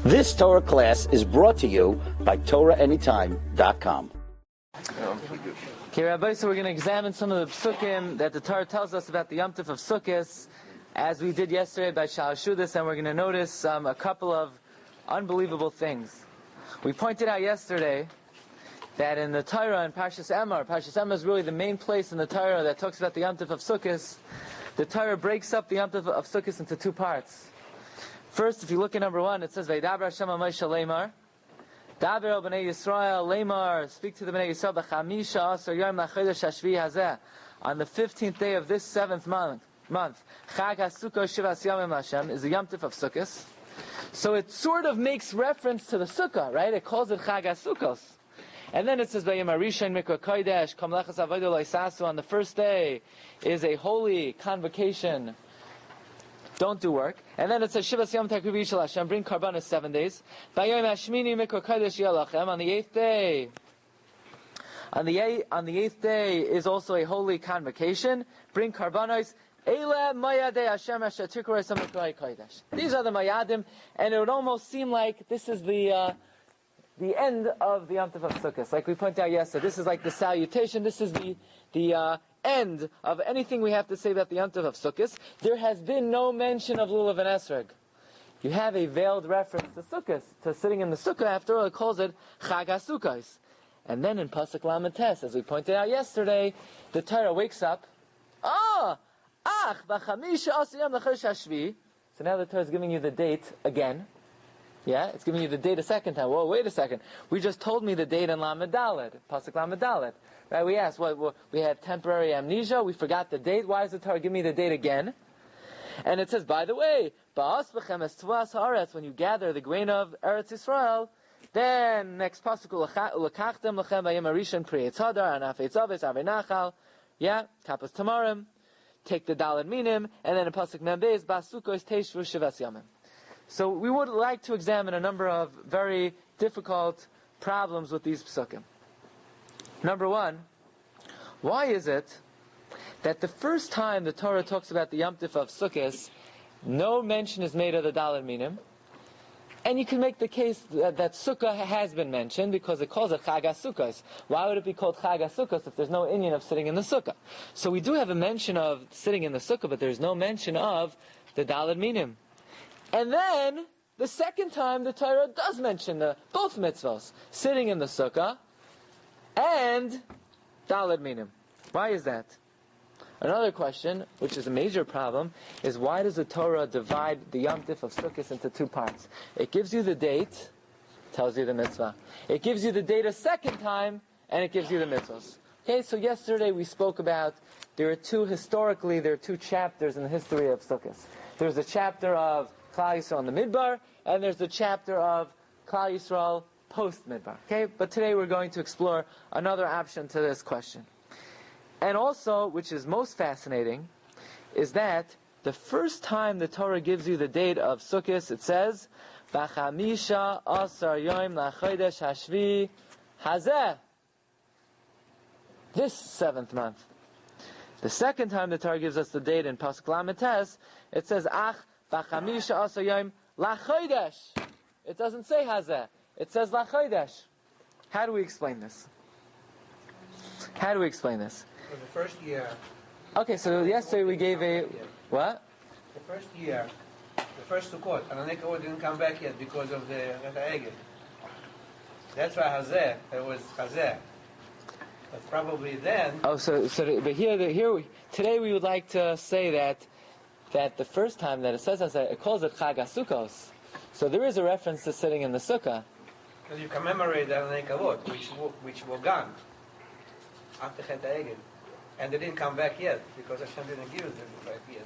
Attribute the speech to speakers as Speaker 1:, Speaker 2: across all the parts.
Speaker 1: This Torah class is brought to you by TorahAnytime.com.
Speaker 2: Okay, Rabbi, so we're going to examine some of the psukim that the Torah tells us about the Yom Tov of Sukkos, as we did yesterday by Shalashudis, and we're going to notice a couple of unbelievable things. We pointed out yesterday that in the Torah and Parshas Emor is really the main place in the Torah that talks about the Yom Tov of Sukkos. The Torah breaks up the Yom Tov of Sukkos into two parts. First, if you look at number 1, it says, Vaydaber Hashem al Moshe Lemar, Daber al Bnei Yisrael Lemar, speak to the Bnei Yisrael, B'chamisha Asar Yom L'Chodesh Hashvi Hazeh, on the 15th day of this 7th month, Chag HaSukkos Shivas Yomim Hashem, is the Yom Tov of Sukkos. So it sort of makes reference to the Sukkah, right? It calls it Chag HaSukkos. And then it says, Vayim Arishan Mikra Kodesh, Kam Lechas Avodah Loisasu, on the first day is a holy convocation. Don't do work. And then it says, Shivas Yom Takriv Yishal Hashem, bring Karbanos 7 days. Vayim Hashmini Mikra Kodesh Yalachem, on the 8th day. On the 8th day is also a holy convocation. Bring Karbanos. These are the Mayadim, and it would almost seem like this is the end of the Yom Tov of Sukkot. Like we pointed out yesterday, this is like the salutation, this is the end of anything we have to say about the Yom Tov of Sukkot. There has been no mention of Lulav and Esrog. You have a veiled reference to Sukkot, to sitting in the Sukkah. After all, it calls it Chag HaSukkos. And then in Pasuk Lamed Tes, as we pointed out yesterday, the Torah wakes up. So now the Torah is giving you the date again. Yeah, it's giving you the date a second time. Whoa, wait a second. We just told me the date in Lamed Dalet, Pasuk Lamed Dalet. Right? We asked, we had temporary amnesia. We forgot the date. Why does the Torah give me the date again? And it says, by the way, when you gather the grain of Eretz Yisrael, then next Pasuk Ulakachtem Lechem Vayim Arishan Pri Yitzhadar Anaf Yitzaves Arvei Nachal. Yeah, Kapas Tamarim. Take the Dalet Minim, and then in Pasuk Membez Basukos Teishvu Shivas Yamim. So we would like to examine a number of very difficult problems with these psukim. Number 1, why is it that the first time the Torah talks about the Yom Tov of Sukkos, no mention is made of the Dalet Minim, and you can make the case that Sukkah has been mentioned because it calls it Chag HaSukkos. Why would it be called Chag HaSukkos if there's no inyan of sitting in the Sukkah? So we do have a mention of sitting in the Sukkah, but there's no mention of the Dalet Minim. And then, the second time, the Torah does mention both mitzvos, sitting in the sukkah and Dalet Minim. Why is that? Another question, which is a major problem, is why does the Torah divide the Yom Tov of Sukkot into two parts? It gives you the date, tells you the mitzvah. It gives you the date a second time, and it gives you the mitzvos. Okay, so yesterday we spoke about, there are two chapters in the history of Sukkot. There's a chapter of Klal Yisrael in the Midbar, and there's the chapter of Klal Yisrael post-Midbar. Okay, but today we're going to explore another option to this question. And also, which is most fascinating, is that the first time the Torah gives you the date of Sukkot, it says, B'chamisha asar yom l'chodesh hashvi hazeh, this 7th month. The second time the Torah gives us the date in Pasuk Lamed Tes, it says, Ach B'chamisha asar yom l'chodesh. It doesn't say hazeh. It says l'chodesh. How do we explain this?
Speaker 3: For the first year.
Speaker 2: Okay, so yesterday we gave what?
Speaker 3: The first year, the first Sukkot, and Anekavod didn't come back yet because of the Eged. That's why Hazeh, it was Hazeh. But probably then.
Speaker 2: Oh, but here today we would like to say that the first time that it says Hazeh, it calls it Chag HaSukkos. So there is a reference to sitting in the sukkah.
Speaker 3: Because you commemorate the Anekavod, which were gone after Chet HaEged. And they didn't come back yet, because Hashem didn't give them back yet.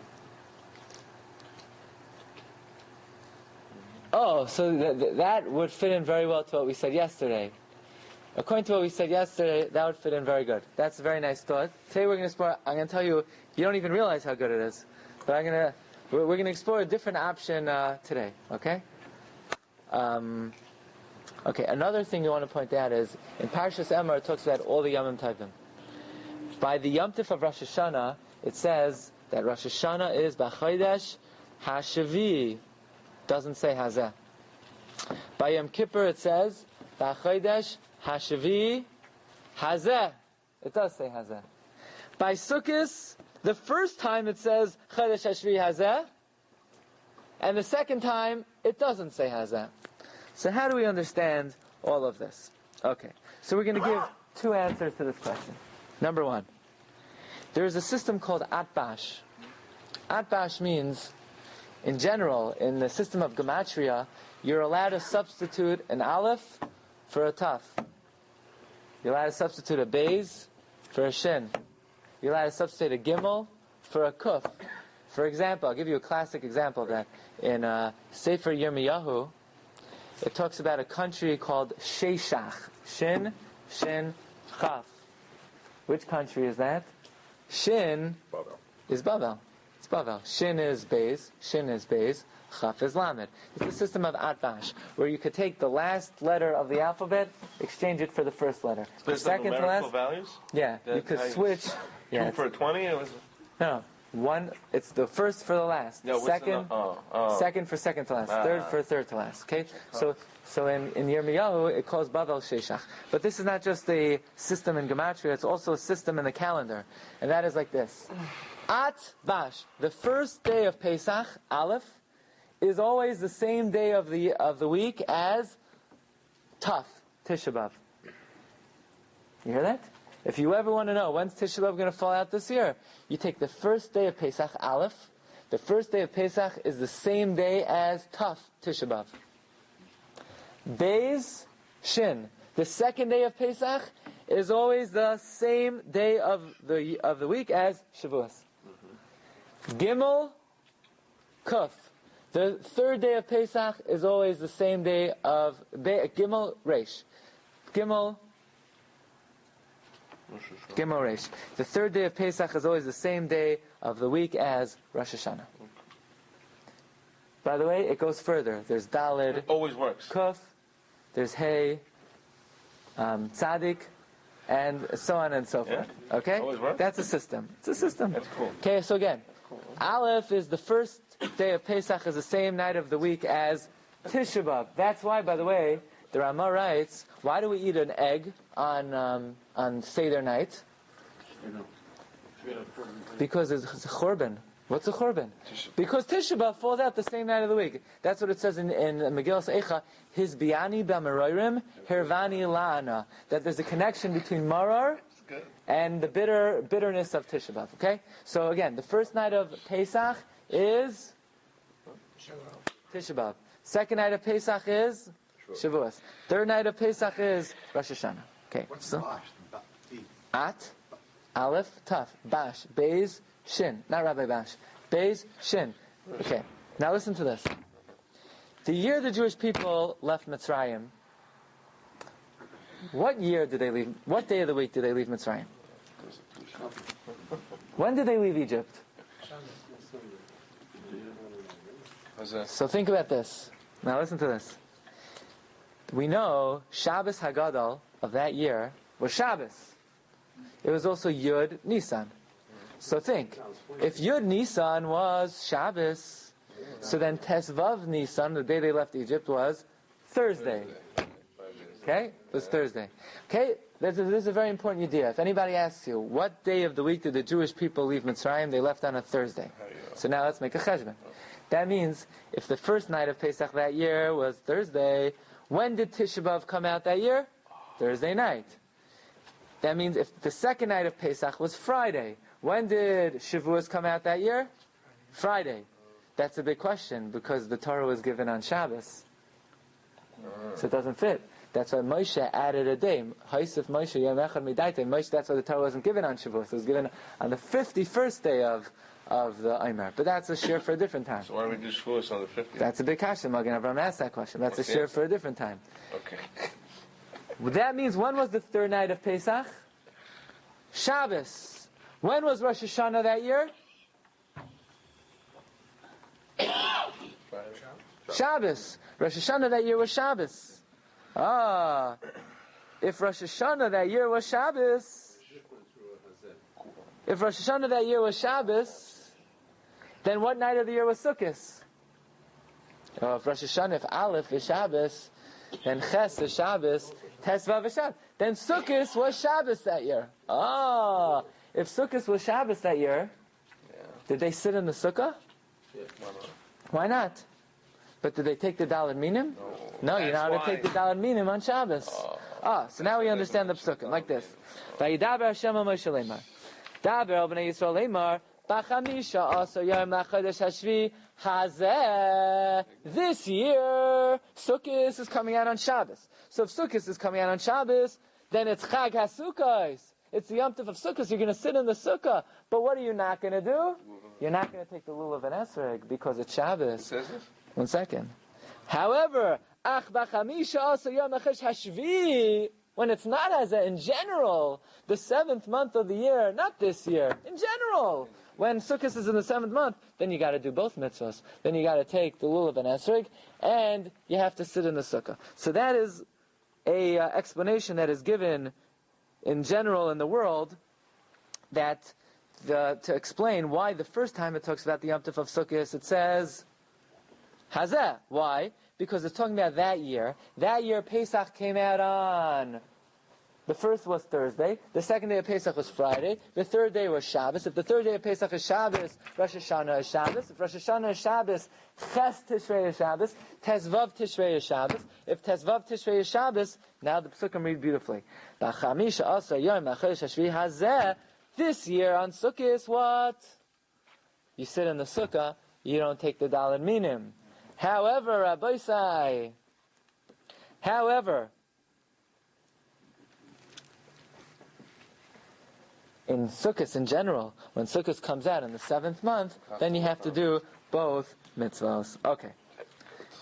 Speaker 2: Oh, so that would fit in very well to what we said yesterday. According to what we said yesterday, that would fit in very good. That's a very nice thought. Today we're going to explore, I'm going to tell you, you don't even realize how good it is. But we're going to explore a different option today, okay? Okay, another thing you want to point out is, in Parshas Emor it talks about all the Yomim Tovim. By the Yom Tov of Rosh Hashanah, it says that Rosh Hashanah is B'chodesh HaShavi. Doesn't say Hazeh. By Yom Kippur it says, B'chodesh Hashavi Hazeh. It does say Hazeh. By Sukkos, the first time it says Chodesh Hashvi Hazeh, and the second time it doesn't say Hazeh. So how do we understand all of this? Okay, so we're going to give two answers to this question. Number one, there is a system called Atbash. Atbash means, in general, in the system of Gematria, you're allowed to substitute an Aleph for a Taf. You're allowed to substitute a Beis for a Shin. You're allowed to substitute a Gimel for a Kuf. For example, I'll give you a classic example of that. In Sefer Yirmiyahu, it talks about a country called Sheshach. Shin, Shin, Chaf. Which country is that? Shin is Babel. It's Babel. Shin is Beis. Shin is Beis. Chaf is Lamed. It's a system of Atbash, where you could take the last letter of the alphabet, exchange it for the first letter.
Speaker 4: The second to last values?
Speaker 2: Yeah, you could switch. Yeah,
Speaker 4: 2 for a 20?
Speaker 2: No. One, it's the first for the last.
Speaker 4: No,
Speaker 2: second, second for second to last. Third for third to last. Okay, so in Yirmiyahu it calls Bavel Sheshach. But this is not just a system in Gematria; it's also a system in the calendar, and that is like this: At Bash, the first day of Pesach, Aleph, is always the same day of the week as Taf, Tisha B'av. You hear that? If you ever want to know when's Tisha B'av going to fall out this year, you take the first day of Pesach, Aleph. The first day of Pesach is the same day as Taf, Tisha B'av. Beis, Shin. The second day of Pesach is always the same day of the week as Shavuos. Gimel, Kuf. The third day of Pesach is always the same day of Gimel, Reish. Gimel Reish. The third day of Pesach is always the same day of the week as Rosh Hashanah. By the way, it goes further. There's Daled.
Speaker 4: It always works.
Speaker 2: Kuf. There's Hey. Tzadik. And so on and so forth.
Speaker 4: Yeah.
Speaker 2: Okay?
Speaker 4: Always works.
Speaker 2: That's a system. It's a system.
Speaker 4: That's cool.
Speaker 2: Okay, so again, Aleph is the first day of Pesach is the same night of the week as Tisha B'av. That's why, by the way, the Rama writes, why do we eat an egg on Seder night? Because it's a churban. What's a churban? Because Tisha B'av falls out the same night of the week. That's what it says in Megillas Eicha. His biani b'amarorim, hirvani la'ana. That there's a connection between marar and the bitterness of Tisha B'av. Okay? So again, the first night of Pesach is Tisha B'av. Second night of Pesach is Shavuos. Third night of Pesach is Rosh Hashanah. Okay.
Speaker 5: What's
Speaker 2: so
Speaker 5: Bash?
Speaker 2: At, Aleph, Taf, Bash, Beis, Shin. Not Rabbi Bash. Beis, Shin. Okay. Now listen to this. The year the Jewish people left Mitzrayim, what year did they leave? What day of the week did they leave Mitzrayim? When did they leave Egypt? So think about this. Now listen to this. We know Shabbos Hagadol of that year was Shabbos. It was also Yud Nisan. So think, if Yud Nisan was Shabbos, so then Tesvav Nisan, the day they left Egypt, was Thursday. Okay? It was Thursday. Okay? This is a very important idea. If anybody asks you, what day of the week did the Jewish people leave Mitzrayim? They left on a Thursday. So now let's make a cheshbon. That means, if the first night of Pesach that year was Thursday, when did Tisha B'av come out that year? Thursday night. That means if the second night of Pesach was Friday, when did Shavuos come out that year? Friday. That's a big question, because the Torah was given on Shabbos. So it doesn't fit. That's why Moshe added a day. Haisif Moshe Yom Echad Midaitei. Moshe, that's why the Torah wasn't given on Shavuos. It was given on the 51st day of the Omer. But that's a shiur for a different time.
Speaker 4: So why do we do Shavuos on the 50th?
Speaker 2: That's a big question. Magen Avraham asked that question. That's a shiur for a different time.
Speaker 4: Okay.
Speaker 2: That means, when was the third night of Pesach? Shabbos. When was Rosh Hashanah that year? Shabbos. Rosh Hashanah that year was Shabbos. If Rosh Hashanah that year was Shabbos, then what night of the year was Sukkos? If Rosh Hashanah, if Aleph is Shabbos, Then Ches is Shabbos, Tes Vav is Shabbos. Then Sukkos was Shabbos that year. Oh, if Sukkos was Shabbos that year, did they sit in the sukkah?
Speaker 4: Yeah,
Speaker 2: why not? But did they take the Daled Minim? No, you're not going to take the Daled Minim on Shabbos. So now we understand the psukim like this. Vayidaber Hashem al Moshe lemar. Daber al bnei Yisrael lemar. B'chamisha also yom lachodesh hashvi hazeh. This year, Sukkos is coming out on Shabbos. So if Sukkos is coming out on Shabbos, then it's Chag HaSukkos. It's the Yom Tov of Sukkos. You're going to sit in the sukkah. But what are you not going to do? You're not going to take the lulav and esrog because it's Shabbos.
Speaker 4: Says this?
Speaker 2: 1 second. However, ach b'chamisha also yom lachodesh hashvi. When it's not as in general, the 7th month of the year, not this year, in general. When Sukkot is in the 7th month, then you got to do both mitzvahs. Then you got to take the lulav and esrog, and you have to sit in the sukkah. So that is a explanation that is given in general in the world, that to explain why the first time it talks about the Yom Tov of Sukkot, it says Hazeh. Why? Because it's talking about that year. That year Pesach came out on. The first was Thursday. The second day of Pesach was Friday. The third day was Shabbos. If the third day of Pesach is Shabbos, Rosh Hashanah is Shabbos. If Rosh Hashanah is Shabbos, Ches Tishrei is Shabbos. Tezvav Tishrei is Shabbos. If Tezvav Tishrei is Shabbos, now the Psukim read beautifully. B'chamisha also yom ha'chodesh hashvi hazeh. This year on Sukkot is what? You sit in the Sukkah, you don't take the Daled Minim. However, Rabbi Sai, in Sukkot in general, when Sukkot comes out in the 7th month, then you have to do both mitzvahs. Okay.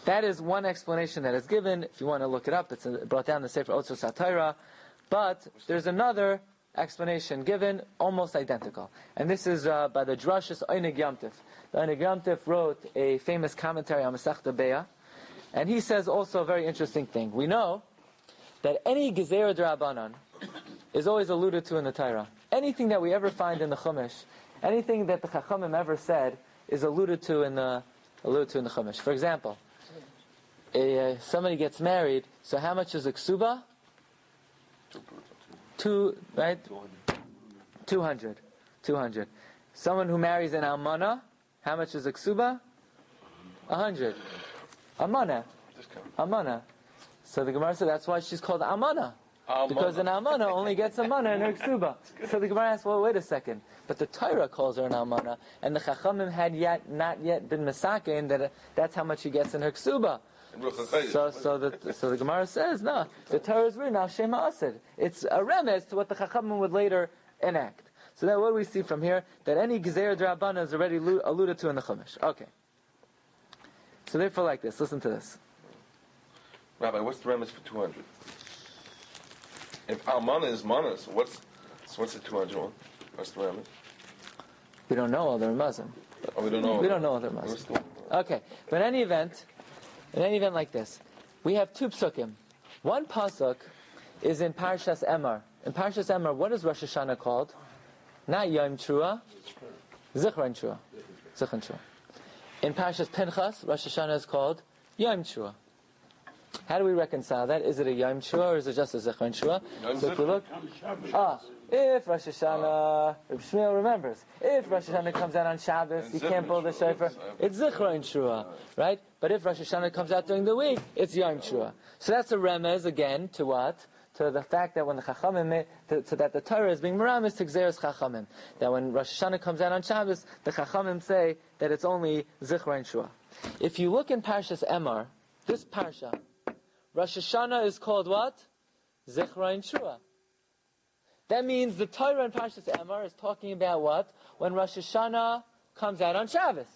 Speaker 2: That is one explanation that is given. If you want to look it up, it's brought down in the Sefer Otzos HaTorah. But there's another explanation given, almost identical. And this is by the Drashos Einig Yomtiv. The Einig Yomtiv wrote a famous commentary on Masechta Beah. And he says also a very interesting thing. We know that any Gezerah D'Rabbanan is always alluded to in the Torah. Anything that we ever find in the Chumash, anything that the Chachamim ever said, is alluded to in the Chumash. For example, somebody gets married, so how much is a ksuba? 200. Someone who marries an almana, how much is a ksuba? 100. Almana. So the Gemara said that's why she's called almana. Because an almana only gets a mana in her ksuba. So the Gemara asks, well, wait a second. But the Torah calls her an almana, and the Chachamim had not yet been masakin that that's how much she gets in her ksuba. So the Gemara says, no, the Torah is written al shema asid. It's a remez to what the Chachamim would later enact. So then what do we see from here? That any Gezerah D'Rabbanan is already alluded to in the Chumash. Okay. So therefore like this, listen to this.
Speaker 4: Rabbi, what's the remez for 200? If almana is mana, so what's the 200 one? What's the remez?
Speaker 2: We don't know all the remazim.
Speaker 4: Oh, we don't know.
Speaker 2: We don't know all the remazim. Okay, but in any event like this, we have two psukim. One pasuk is in Parshas Emor. In Parshas Emor, what is Rosh Hashanah called? Not Yom Trua, Zichron Trua. In Parshas Pinchas, Rosh Hashanah is called Yom Trua. How do we reconcile that? Is it a Yom Trua or is it just a Zichron Trua? So if we look, if Rosh Hashanah, Reb Shmuel remembers, if Rosh Hashanah comes out on Shabbos, you can't blow the shofar, it's Zichron Trua, right? But if Rosh Hashanah comes out during the week, it's Yom Trua. So that's a remez again to what? To the fact that when the Chachamim, so that the Torah is being meramis to Gzeres Chachamim. That when Rosh Hashanah comes out on Shabbos, the Chachamim say that it's only Zichron Trua. If you look in Parshas Emor, this Parsha, Rosh Hashanah is called what? Zichron Trua. That means the Torah in Parshas Emor is talking about what? When Rosh Hashanah comes out on Shabbos.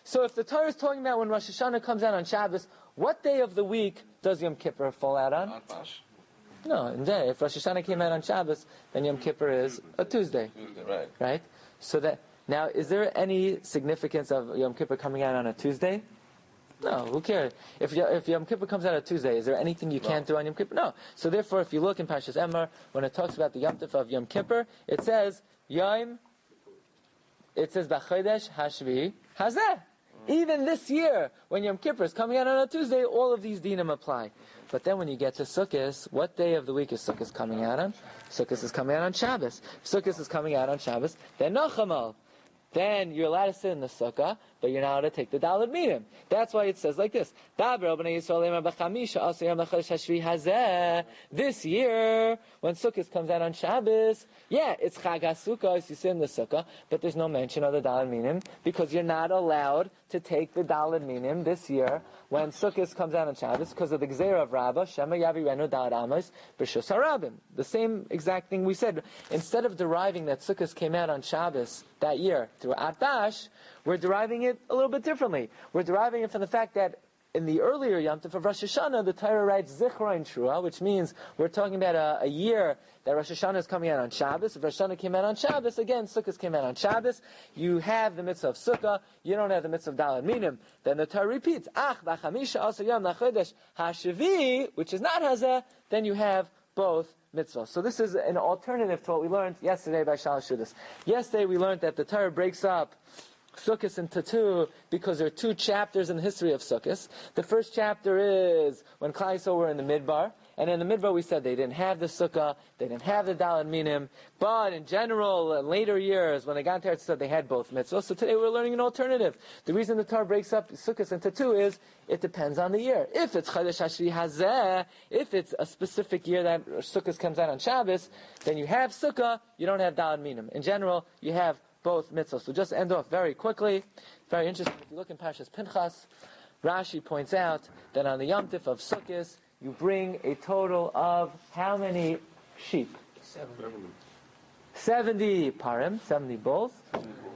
Speaker 2: So if the Torah is talking about when Rosh Hashanah comes out on Shabbos, what day of the week does Yom Kippur fall out on? No, indeed. If Rosh Hashanah came out on Shabbos, then Yom Kippur is a Tuesday. Right? So that, now, is there any significance of Yom Kippur coming out on a Tuesday? No, who cares? If Yom Kippur comes out on Tuesday, is there anything you can't do on Yom Kippur? No. So therefore, if you look in Parshas Emor, when it talks about the Yom Tov of Yom Kippur, it says, B'chodesh Hashvi Hazeh. Even this year, when Yom Kippur is coming out on a Tuesday, all of these dinim apply. But then when you get to Sukkos, what day of the week is Sukkos coming out on? Sukkos is coming out on Shabbos. If Sukkos is coming out on Shabbos, then Nachamal. Then you're allowed to sit in the sukkah, but you're not allowed to take the daled minim. That's why it says like this. This year, when Sukkot comes out on Shabbos, yeah, it's Chag HaSukkos, you sit in the sukkah, but there's no mention of the daled minim, because you're not allowed to take the daled minim this year when Sukkot comes out on Shabbos, because of the Gzeira of Rabbi, Shema Yavirenu daled amos b'shus harabim. The same exact thing we said. Instead of deriving that Sukkot came out on Shabbos that year through Atbash, we're deriving it a little bit differently. We're deriving it from the fact that in the earlier Yom Tov of Rosh Hashanah, the Torah writes Zichra in Trua, which means we're talking about a year that Rosh Hashanah is coming out on Shabbos. If Rosh Hashanah came out on Shabbos, again, Sukkot came out on Shabbos. You have the mitzvah of Sukkah, you don't have the mitzvah of Daled Minim. Then the Torah repeats, Ach b'chamisha asa yom lachodesh hashavi, which is not Hazeh, then you have both mitzvahs. So this is an alternative to what we learned yesterday by Shalosh Shudas. Yesterday we learned that the Torah breaks up Sukkos into two because there are two chapters in the history of Sukkos. The first chapter is when Klal Yisrael were in the Midbar, and in the Midbar we said they didn't have the Sukkah, they didn't have the Daled Minim, but in general, in later years, when they got to Eretz Yisrael, they had both mitzvahs. So today we're learning an alternative. The reason the Torah breaks up Sukkos into two is it depends on the year. If it's Chodesh Hashvi Hazeh, if it's a specific year that Sukkos comes out on Shabbos, then you have Sukkah, you don't have Daled Minim. In general, you have both mitzvahs. So just end off very quickly. Very interesting. If you look in Parshas Pinchas, Rashi points out that on the Yom Tif of Sukkos, you bring a total of how many sheep? 70 parim, 70 bulls.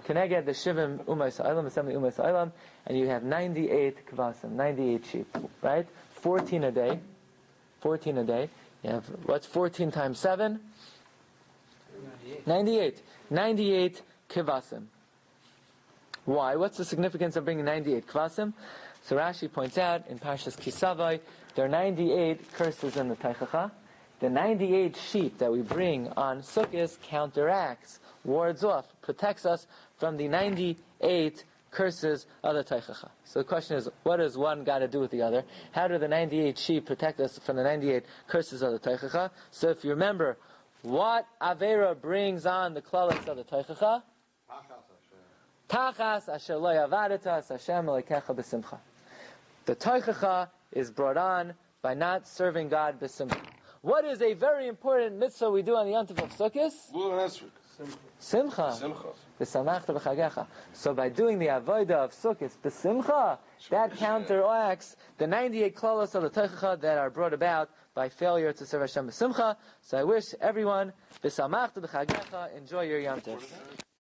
Speaker 2: Keneged the Shivim Umay Sa'ilam, 70 Umay Sa'ilam, and you have 98 kvasim, 98 sheep, right? 14 a day. 14 a day. You have, what's 14 times 7? 98. 98 kvasim. Why? What's the significance of bringing 98 kvasim? So Rashi points out in Parshas Kisavai, there are 98 curses in the Teichacha. The 98 sheep that we bring on Sukkos counteracts, wards off, protects us from the 98 curses of the Teichacha. So the question is, what does one got to do with the other? How do the 98 sheep protect us from the 98 curses of the Teichacha? So if you remember, what Avera brings on the klalos of the Teichacha? Tachas asher lo yavadetas Hashem Elokecha b'simcha. The Teichacha is brought on by not serving God b'simcha. What is a very important mitzvah we do on the Yom Tov of Sukkos? Simcha. B'samachta b'chagecha. So by doing the avodah of Sukkos b'simcha, that counteracts the 98 klalos of the Teichacha that are brought about by failure to serve Hashem b'simcha. So I wish everyone b'samachta b'chagecha enjoy your Yom Tov.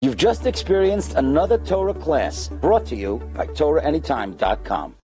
Speaker 1: You've just experienced another Torah class brought to you by TorahAnytime.com.